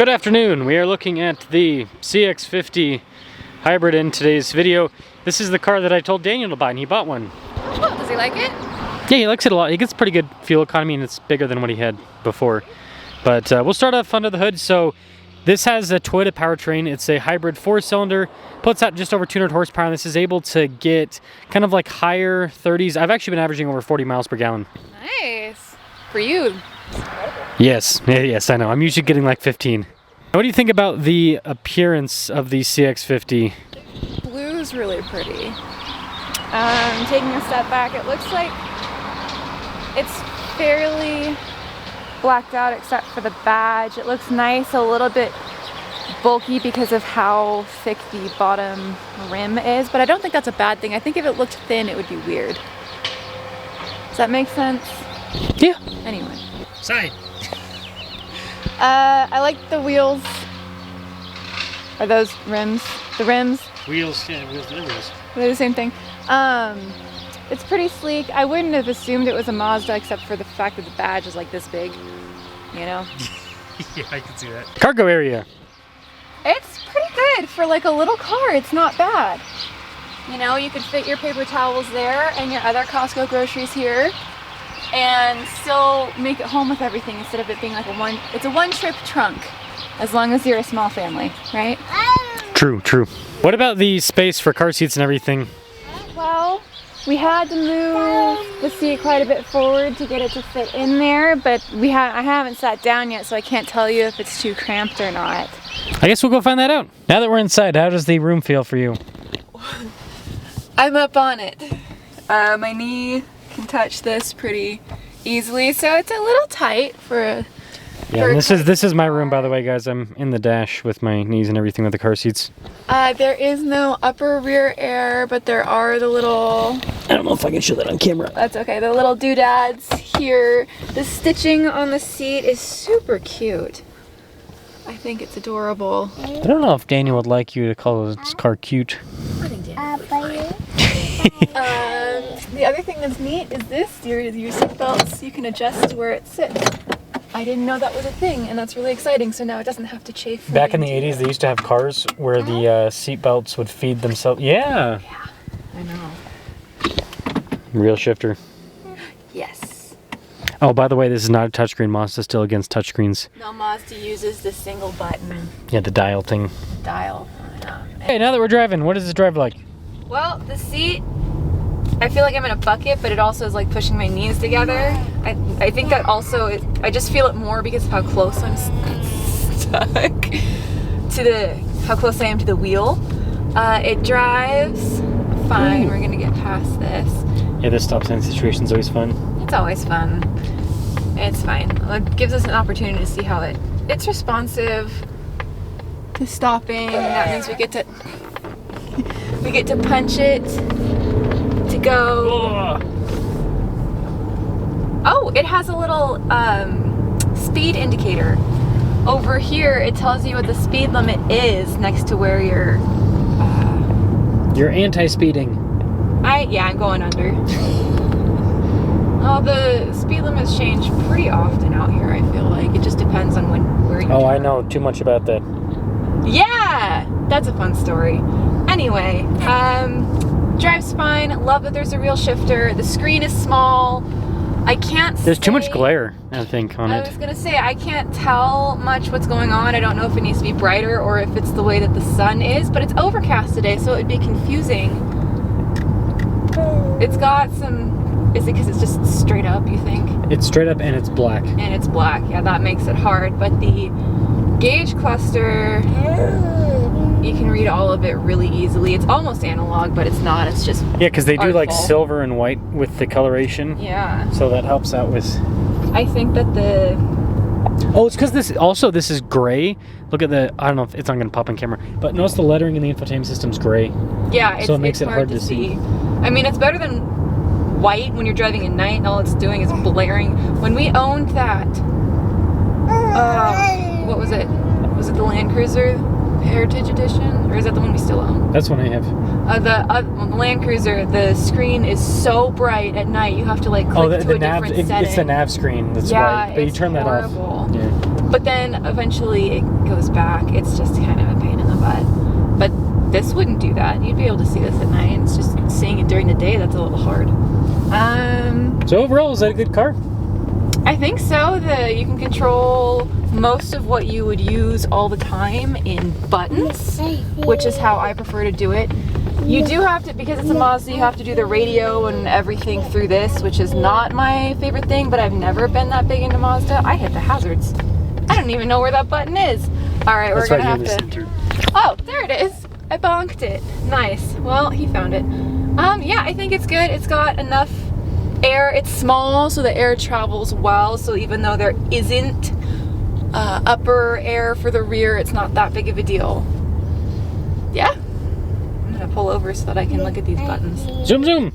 Good afternoon. We are looking at the CX-50 hybrid in today's video. This is the car that I told Daniel to buy, and he bought one. Oh, does he like it? Yeah, he likes it a lot. He gets pretty good fuel economy, and it's bigger than what he had before. But we'll start off under the hood. So this has a Toyota powertrain. It's a hybrid 4-cylinder, puts out just over 200 horsepower, and this is able to get kind of like higher 30s. I've actually been averaging over 40 miles per gallon. Nice. For you. Yes, I know. I'm usually getting like 15. What do you think about the appearance of the CX-50? Blue's really pretty. Taking a step back, it looks like it's fairly blacked out except for the badge. It looks nice, a little bit bulky because of how thick the bottom rim is, but I don't think that's a bad thing. I think if it looked thin, it would be weird. Does that make sense? Yeah. Anyway. Side. I like the wheels. Are those rims? The rims? Wheels, yeah, wheels, they're wheels. They're the same thing. It's pretty sleek. I wouldn't have assumed it was a Mazda except for the fact that the badge is like this big, you know? Yeah, I can see that. Cargo area. It's pretty good for like a little car. It's not bad. You know, you could fit your paper towels there and your other Costco groceries here and still make it home with everything instead of it being like it's a one-trip trunk, as long as you're a small family, right? True. What about the space for car seats and everything? Well, we had to move the seat quite a bit forward to get it to fit in there, but I haven't sat down yet, so I can't tell you if it's too cramped or not. I guess we'll go find that out. Now that we're inside, how does the room feel for you? I'm up on it. My knee can touch this pretty easily, so it's a little tight for a... Yeah, and this is my room, by the way, guys. I'm in the dash with my knees and everything with the car seats. There is no upper rear air, but there are the little... I don't know if I can show that on camera. That's okay. The little doodads here. The stitching on the seat is super cute. I think it's adorable. I don't know if Daniel would like you to call his car cute. I think Daniel would be fine. The other thing that's neat is this. Your seatbelts, you can adjust where it sits. I didn't know that was a thing, and that's really exciting, so now it doesn't have to chafe. Back in the 80s, they used to have cars where the seat belts would feed themselves. Yeah, I know. Real shifter. Yes. Oh, by the way, this is not a touchscreen. Mazda's still against touchscreens. No, Mazda uses the single button Yeah, the dial thing. dial. Hey, now that we're driving, what does this drive like? Well, the seat, I feel like I'm in a bucket, but it also is like pushing my knees together. I think that also, I just feel it more because of how close I'm stuck to how close I am to the wheel. It drives fine. We're gonna get past this. Yeah, this stop sign situation is always fun. It's always fun. It's fine. It gives us an opportunity to see how it's responsive to stopping. That means we get to punch it to go. Oh, it has a little speed indicator. Over here, it tells you what the speed limit is next to where you're... You're anti-speeding. Yeah, I'm going under. Oh, the speed limits change pretty often out here, I feel like. It just depends on where you're... Oh, I know too much about that. Yeah! That's a fun story. Anyway, drives fine. Love that there's a real shifter. The screen is small. I can't There's too much glare, I think, on it. I was gonna say, I can't tell much what's going on. I don't know if it needs to be brighter or if it's the way that the sun is, but it's overcast today, so it'd be confusing. It's got some... Is it because it's just straight up, you think? It's straight up and it's black. And it's black. Yeah, that makes it hard. But the gauge cluster, you can read all of it really easily. It's almost analog, but it's not. It's just Yeah, because they do artful. like silver and white with the coloration. Yeah. So that helps out with... I think that the... Oh, it's because this is gray. Look at the... I don't know if it's not going to pop on camera, but notice the lettering in the infotainment system's gray. Yeah, so it makes it hard to see. I mean, it's better than white when you're driving at night and all it's doing is blaring. When we owned that, what was it? Was it the Land Cruiser Heritage Edition? Or is that the one we still own? That's one I have. The Land Cruiser, the screen is so bright at night, you have to like click to a different setting. It's the nav screen that's yeah, white, but you turn that off. horrible. Yeah. but then eventually it goes back. It's just kind of a pain in the butt. But this wouldn't do that. You'd be able to see this at night. It's just seeing it during the day that's a little hard. So overall, is that a good car? I think so. You can control most of what you would use all the time in buttons, which is how I prefer to do it. You do have to, because it's a Mazda, you have to do the radio and everything through this, which is not my favorite thing, but I've never been that big into Mazda. I hit the hazards. I don't even know where that button is. All right, we're gonna have to... Oh, there it is. I bonked it. Nice. Well, he found it. Yeah, I think it's good. It's got enough air. It's small, so the air travels well. So even though there isn't upper air for the rear, it's not that big of a deal. Yeah. I'm gonna pull over so that I can look at these buttons. Zoom, zoom.